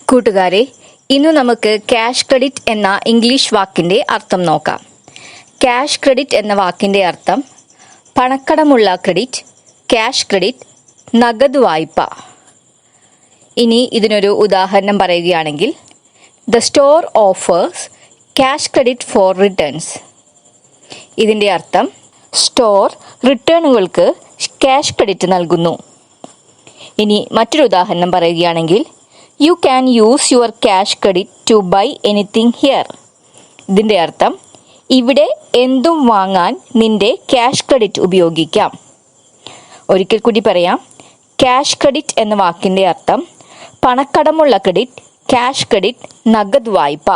കൂട്ടുകാരെ, ഇന്ന് നമുക്ക് ക്യാഷ് ക്രെഡിറ്റ് എന്ന ഇംഗ്ലീഷ് വാക്കിൻ്റെ അർത്ഥം നോക്കാം. ക്യാഷ് ക്രെഡിറ്റ് എന്ന വാക്കിൻ്റെ അർത്ഥം പണക്കടമുള്ള ക്രെഡിറ്റ്, ക്യാഷ് ക്രെഡിറ്റ്, നഗദ് വായ്പ. ഇനി ഇതിനൊരു ഉദാഹരണം പറയുകയാണെങ്കിൽ, the store offers cash credit for returns. ഇതിൻ്റെ അർത്ഥം സ്റ്റോർ റിട്ടേണുകൾക്ക് ക്യാഷ് ക്രെഡിറ്റ് നൽകുന്നു. ഇനി മറ്റൊരു ഉദാഹരണം പറയുകയാണെങ്കിൽ, you can use your cash credit to buy anything here. ഇതിൻ്റെ അർത്ഥം ഇവിടെ എന്തും വാങ്ങാൻ നിന്റെ ക്യാഷ് ക്രെഡിറ്റ് ഉപയോഗിക്കാം. ഒരിക്കൽ കൂടി പറയാം. ക്യാഷ് ക്രെഡിറ്റ് എന്ന വാക്കിൻ്റെ അർത്ഥം പണക്കടമുള്ള ക്രെഡിറ്റ്, ക്യാഷ് ക്രെഡിറ്റ്, നഗദ് വായ്പ.